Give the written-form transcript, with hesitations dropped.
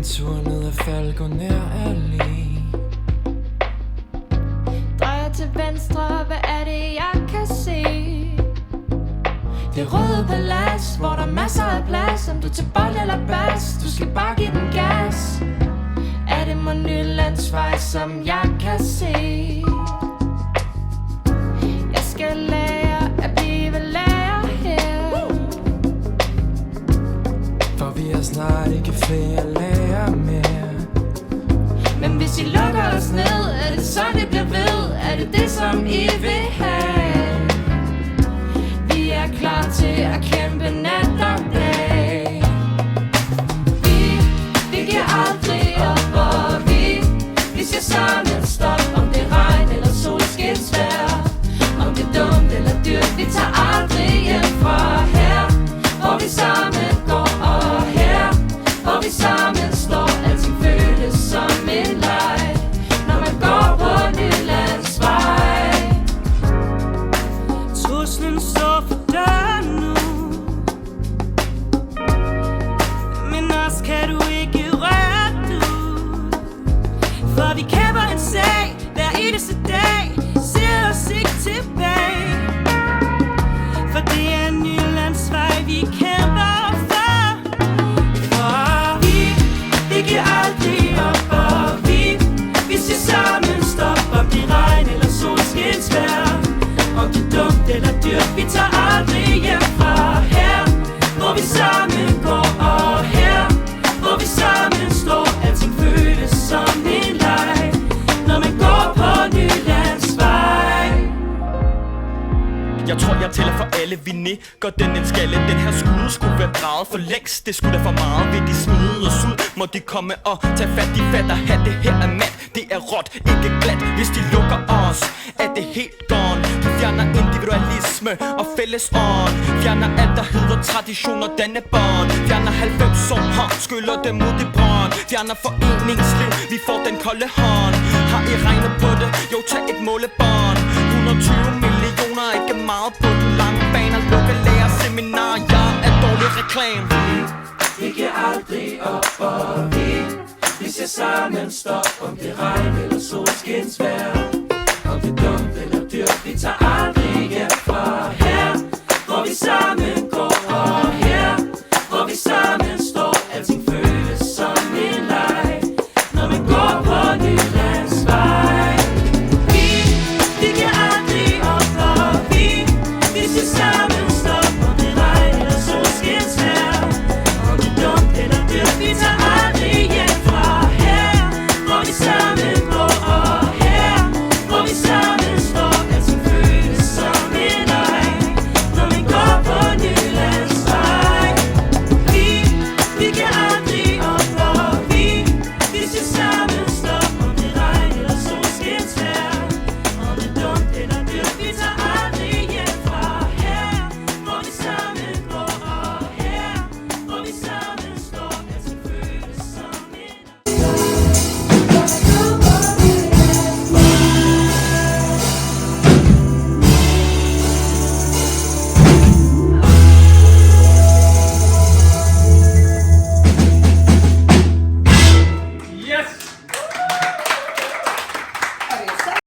en tur ned ad Falconer Allé. Drejer til venstre, hvad er det jeg kan se? Det røde palads, hvor der er masser af plads. Om du til bold eller bas, du skal bare give den gas. Er det mon Nylandsvej, som jeg kan se? Jeg skal lære at blive lærer her, for vi har snart ikke flere lærer mere. men hvis I lukker os ned, er det så det bliver ved? Er det det som I vil have? Vi er klar til at kæmpe nat og dag. Vi giver aldrig op, og vi siger sammen stop. Om det er regn eller solskinsvejr, om det er dumt eller dyrt, vi tager aldrig hjem fra her, hvor vi sammen går, og her, hvor vi sammen står. Alting føles som en leg, når man går på Nylandsvej. Truslen står for døren nu, men os kan du ikke røre du. For vi kæmper en sag hver eneste dag, ser os ikke tilbage. For det er Nylandsvej, vi kæmper for. For vi giver aldrig op, og vi siger sammen stop. Om det regn eller solskinsvejr, om det er dumt eller dyrt, vi tager aldrig hjem fra her, hvor vi sammen går, og her, hvor vi sammen står. Alting føles som en leg, når man går på Nylandsvej. Jeg tror jeg tæller for alle, vi nikker den en skalle. Den her skulle være draget for længst. Det skulle da for meget, vil de smide os ud. Må de komme og tage fat, de fatter her. Det her er mat, det er råt, ikke glat. Hvis de lukker os, er det helt gone. Vi fjerner individualisme og fælles ånd. Fjerner alt der hedder tradition og dannebånd. Fjerner 90 år, skyller dem ud i brønd. Fjerner foreningsliv, vi får den kolde hånd. Har I regnet på det? Jo, tag et målebånd. 120 millioner, ikke meget på den lange bane. At lukke lærerseminar, jeg er dårlig reklame. Vi giver aldrig op, og vi siger sammen stop. Om det regn eller solskinsvejr, om det er dumt eller dyrt, vi tager aldrig hjem fra her, hvor vi sammen går, og her, hvor vi sammen står. Alting føles som en leg, når man går på